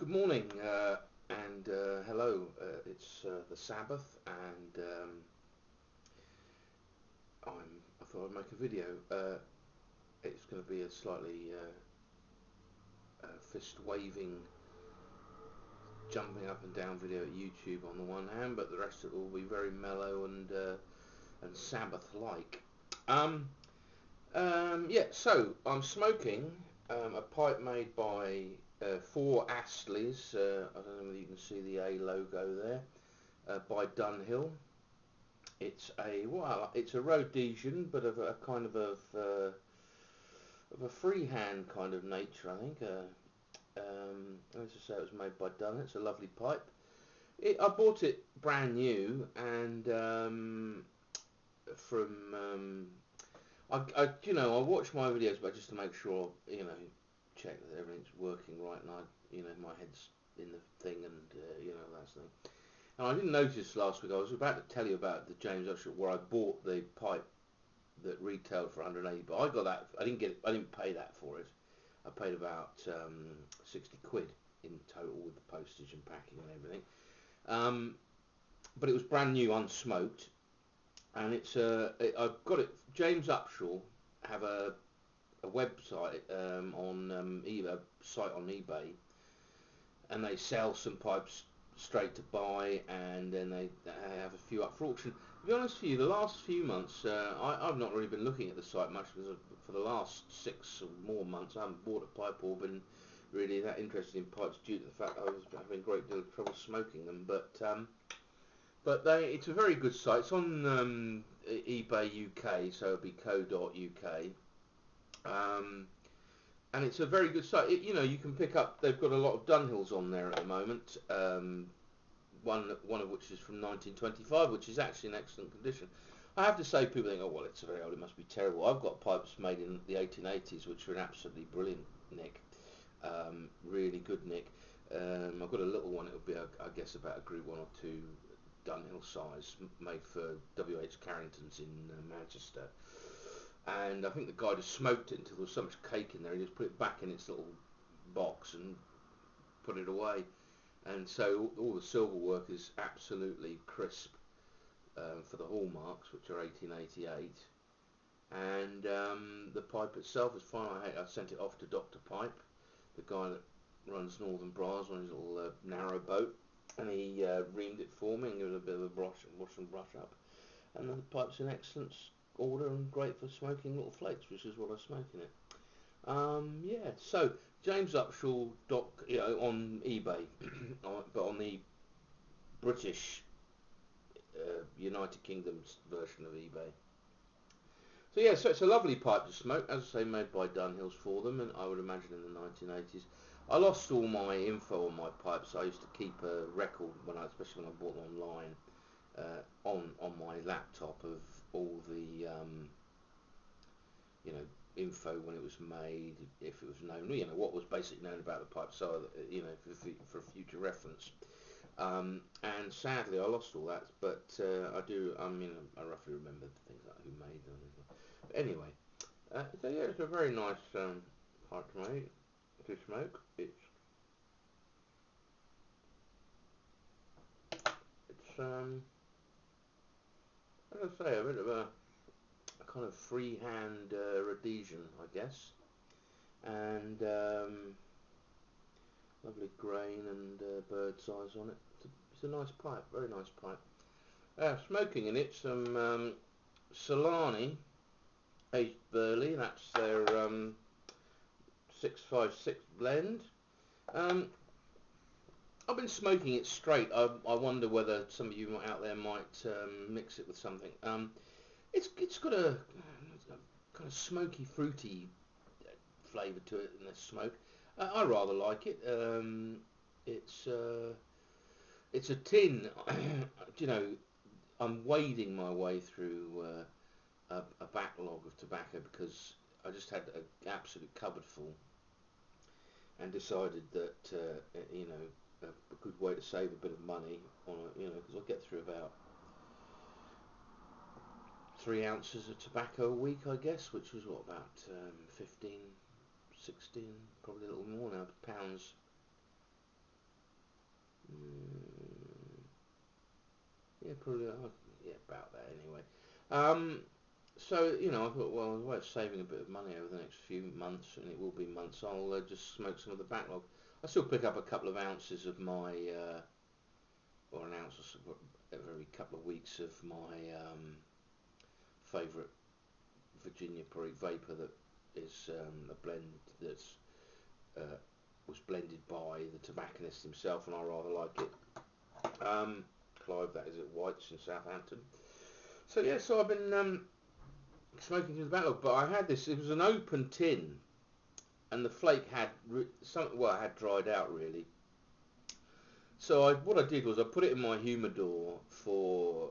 Good morning and hello. It's the Sabbath, and I thought I'd make a video. It's going to be a slightly fist waving, jumping up and down video at YouTube on the one hand, but the rest of it will be very mellow and Sabbath-like. Um, yeah. So I'm smoking a pipe made by Four Astleys. I don't know whether you can see the A logo there. By Dunhill. It's a Rhodesian, but of a kind of a freehand kind of nature, I think. As I say, it was made by Dunhill. It's a lovely pipe. I bought it brand new, and from I watch my videos, but just to make sure, check that everything's working right, and my head's in the thing, and that's the thing. And I didn't notice last week. I was about to tell you about the James Upshaw where I bought the pipe that retailed for 180, but I got that. I didn't pay that for it. I paid about 60 quid in total with the postage and packing and everything. But it was brand new, unsmoked, and I've got it. James Upshaw have a website on eBay, site on eBay, and they sell some pipes straight to buy, and then they have a few up for auction. To be honest with you, the last few months, I've not really been looking at the site much because for the last 6 or more months I haven't bought a pipe or been really that interested in pipes due to the fact I was having a great deal of trouble smoking them. It's a very good site. It's on eBay UK, so it'll be co.uk. And it's a very good site. You can pick up. They've got a lot of Dunhills on there at the moment. One of which is from 1925, which is actually in excellent condition. I have to say, people think, oh well, it's very old, it must be terrible. I've got pipes made in the 1880s, which are in absolutely brilliant nick, really good nick. I've got a little one. It'll be, I guess, about a Group 1 or 2 Dunhill size, made for W.H. Carrington's in Manchester. And I think the guy just smoked it until there was so much cake in there, he just put it back in its little box and put it away. And so all the silver work is absolutely crisp for the hallmarks, which are 1888. And the pipe itself is fine. I sent it off to Dr. Pipe, the guy that runs Northern Briars on his little narrow boat, and he reamed it for me and gave it a bit of a wash and brush up. And the pipe's in excellent order and great for smoking little flakes, which is what I smoke in it. Yeah, so James Upshaw on eBay, but on the British United Kingdom's version of eBay. So yeah, so it's a lovely pipe to smoke, as I say, made by Dunhills for them, and I would imagine in the 1980s. I lost all my info on my pipes. I used to keep a record especially when I bought them online, on my laptop of all the info when it was made, if it was known, what was basically known about the pipe, so for future reference. And sadly, I lost all that, but I do. I roughly remember the things like who made them. But anyway, so yeah, it's a very nice pipe to smoke. It's as I say, a bit of a kind of freehand Rhodesian, I guess, and lovely grain and bird's eyes on it. It's a nice pipe, very nice pipe. Smoking in it some Solani aged Burley. That's their 656 blend. I've been smoking it straight. I wonder whether some of you out there might mix it with something. It's got a kind of smoky, fruity flavour to it in the smoke. I rather like it. It's a tin. I'm wading my way through a backlog of tobacco because I just had an absolute cupboard full, and decided that a good way to save a bit of money on because I get through about 3 ounces of tobacco a week, I guess, which was what, about 15, 16, probably a little more now, pounds Mm, yeah, probably. Yeah, about that anyway. Um, so you know, I thought, well, as a way of saving a bit of money over the next few months, and it will be months, I'll just smoke some of the backlog. I still pick up a couple of ounces of my, or an ounce or so every couple of weeks of my favourite Virginia Perique Vapor that is a blend that's uh, was blended by the tobacconist himself, and I rather like it. Clive, that is at White's in Southampton. So yeah, so I've been smoking through the backlog, but I had this. It was an open tin, and the flake had had dried out really. So what I did was I put it in my humidor for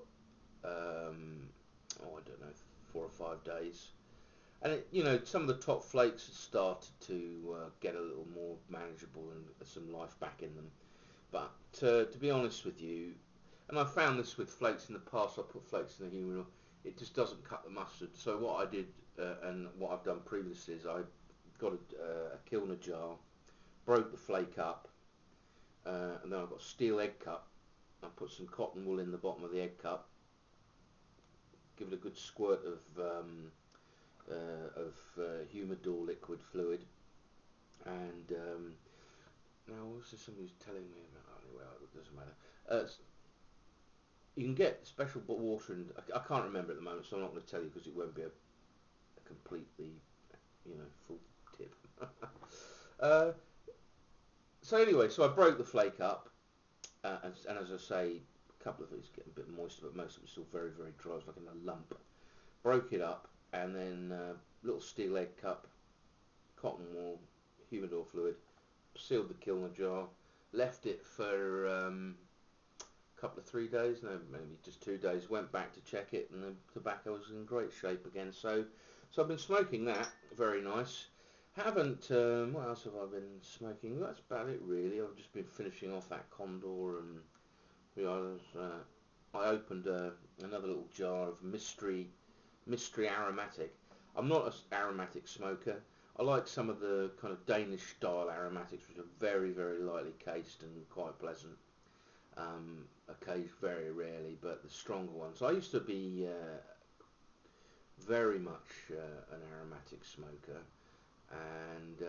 I don't know, 4 or 5 days. And some of the top flakes had started to get a little more manageable and some life back in them. But to be honest with you, and I've found this with flakes in the past, I put flakes in the humidor, it just doesn't cut the mustard. So what I did, and what I've done previously, is I got a Kilner jar, broke the flake up, and then I've got a steel egg cup. I put some cotton wool in the bottom of the egg cup, give it a good squirt of humidor liquid fluid, and now also somebody was telling me about, anyway, it doesn't matter. You can get special water, and I can't remember at the moment, so I'm not going to tell you because it won't be a completely, full tip. uh, so anyway, so I broke the flake up, and as I say, a couple of it is getting a bit moist, but most of it's still very, very dry. It's like in a lump. Broke it up, and then little steel egg cup, cotton wool, humidor fluid, sealed the Kilner jar, left it for a couple of 3 days, no, maybe just 2 days. Went back to check it, and the tobacco was in great shape again. So I've been smoking that, very nice. Haven't what else have I been smoking? That's about it really. I've just been finishing off that Condor, and I opened another little jar of mystery aromatic. I'm not an aromatic smoker. I like some of the kind of Danish style aromatics, which are very, very lightly cased and quite pleasant. Very rarely, but the stronger ones. I used to be very much an aromatic smoker, and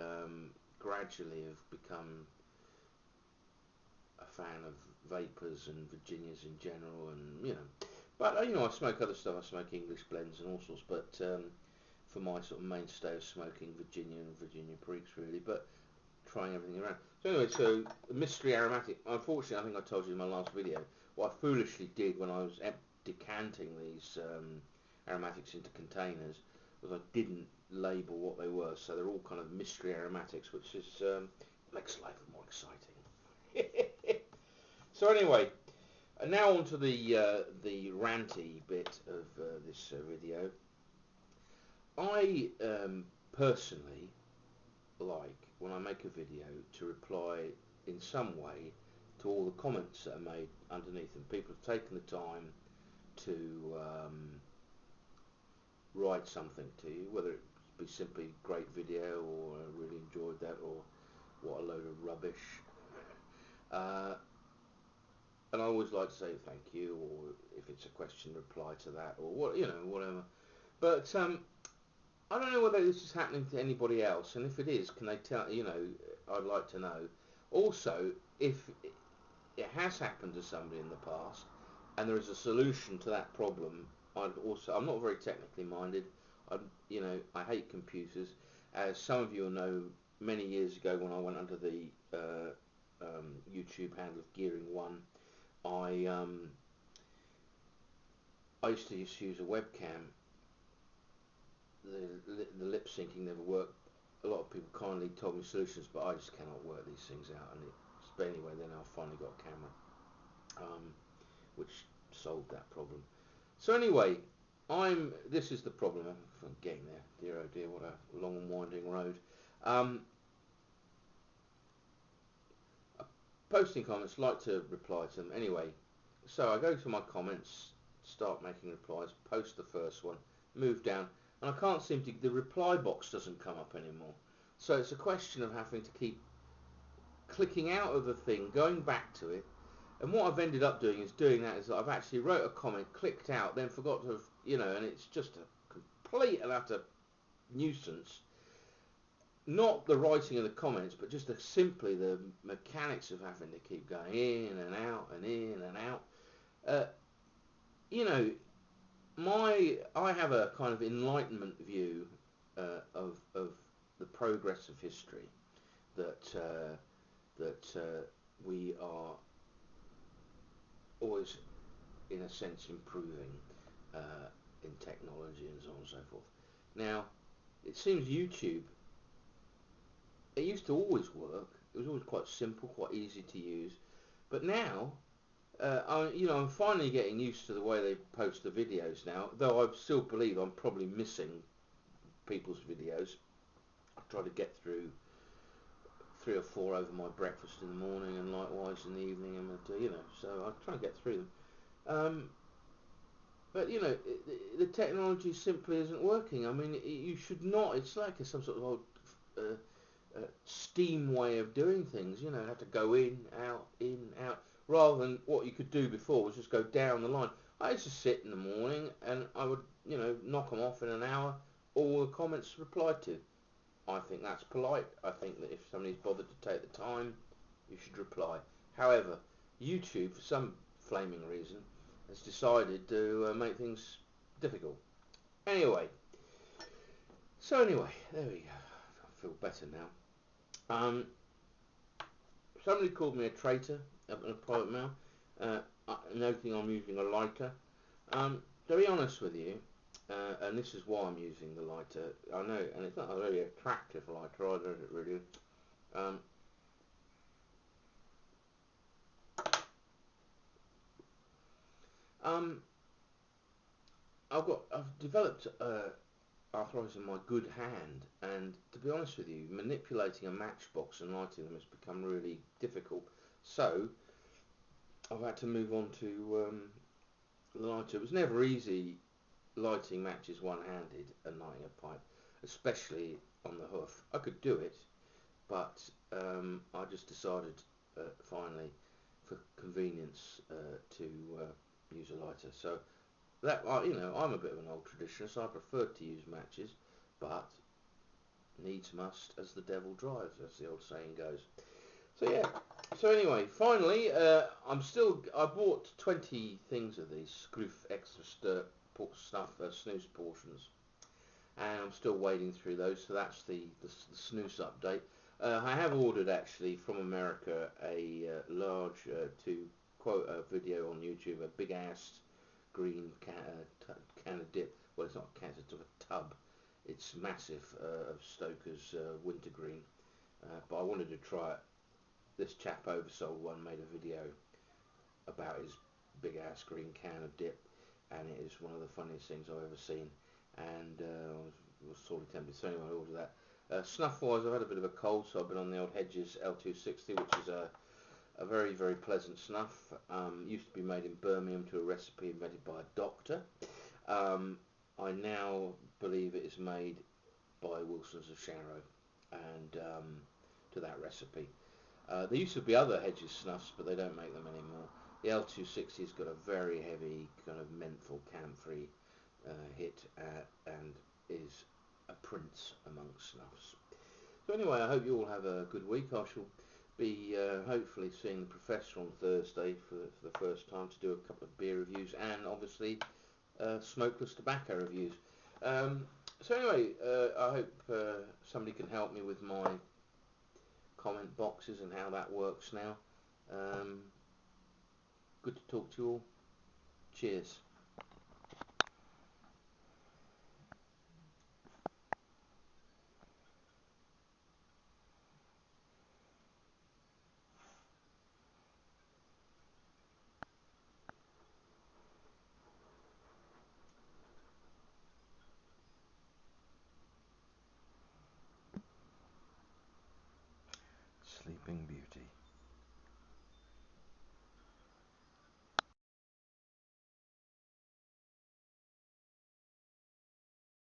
gradually have become a fan of vapors and Virginias in general, and but I smoke other stuff. I smoke English blends and all sorts, but for my sort of mainstay of smoking, Virginia and Virginia Periques really, but trying everything around. So anyway, so the mystery aromatic. Unfortunately, I think I told you in my last video, what I foolishly did when I was decanting these aromatics into containers was I didn't label what they were, so they're all kind of mystery aromatics, which is makes life more exciting. So anyway, now on to the ranty bit of this video. I personally like, when I make a video, to reply in some way to all the comments that are made underneath them. People have taken the time to write something to you, whether it be simply great video, or I really enjoyed that, or what a load of rubbish. And I always like to say thank you, or if it's a question, reply to that, or whatever. But I don't know whether this is happening to anybody else, and if it is, can they tell? I'd like to know. Also, if it has happened to somebody in the past, and there is a solution to that problem, I'm not very technically minded. I hate computers. As some of you will know, many years ago when I went under the YouTube handle of Gearing One, I used to just use a webcam. The lip syncing never worked. A lot of people kindly told me solutions, but I just cannot work these things out. But anyway, then I finally got a camera, which solved that problem. So anyway, this is the problem. I'm getting there. Dear oh dear, what a long and winding road. Posting comments, like to reply to them. Anyway, so I go to my comments, start making replies, post the first one, move down, and I can't seem to, the reply box doesn't come up anymore. So it's a question of having to keep clicking out of the thing, going back to it, And what I've ended up doing is doing that is that I've actually wrote a comment, clicked out, then forgot to, and it's just a complete and utter nuisance. Not the writing of the comments, but just simply the mechanics of having to keep going in and out and in and out. Uh, you know, I have a kind of enlightenment view of the progress of history, that we are always, in a sense, improving in technology and so on and so forth. Now, it seems YouTube, it used to always work. It was always quite simple, quite easy to use. But now, I'm finally getting used to the way they post the videos now, though I still believe I'm probably missing people's videos. I try to get through 3 or 4 over my breakfast in the morning, and likewise in the evening, and so I try and get through them. But the technology simply isn't working. I mean, you should not. It's like some sort of old steam way of doing things. Have to go in, out, rather than what you could do before was just go down the line. I used to sit in the morning and I would, knock them off in an hour. All the comments replied to. I think that's polite. I think that if somebody's bothered to take the time, you should reply. However, YouTube, for some flaming reason, has decided to make things difficult. Anyway, there we go. I feel better now. Somebody called me a traitor in a private mail, noting I'm using a lighter. To be honest with you, and this is why I'm using the lighter, I know, and it's not a very attractive lighter either, is it really? I've developed arthritis in my good hand, and to be honest with you, manipulating a matchbox and lighting them has become really difficult. So I've had to move on to the lighter. It was never easy lighting matches one-handed and lighting a pipe, especially on the hoof. I could do it, but I just decided finally, for convenience, to use a lighter. So that I'm a bit of an old traditionalist. I prefer to use matches, but needs must as the devil drives, as the old saying goes. So yeah. So anyway, finally, I bought 20 things of these Scroof extra stuff, snooze portions, and I'm still wading through those. So that's the snooze update. I have ordered actually from America a large, to quote a video on YouTube, a big ass green can of dip. Well, it's not a can, it's a tub. It's massive, of Stoker's wintergreen. But I wanted to try it. This chap Oversold One made a video about his big ass green can of dip, and it is one of the funniest things I've ever seen. And I was sorely tempted, so anyway I ordered that. Snuff wise, I've had a bit of a cold, so I've been on the old Hedges L260, which is a very, very pleasant snuff. Used to be made in Birmingham to a recipe invented by a doctor. I now believe it is made by Wilson's of Sharrow, and to that recipe. There used to be other Hedges snuffs, but they don't make them anymore. The L260's got a very heavy kind of menthol camphor hit, and is a prince amongst snuffs. So anyway, I hope you all have a good week. I shall be hopefully seeing the Professor on Thursday for the first time to do a couple of beer reviews, and obviously smokeless tobacco reviews. So anyway, I hope somebody can help me with my comment boxes and how that works now. Good to talk to you all. Cheers. Sleeping Beauty.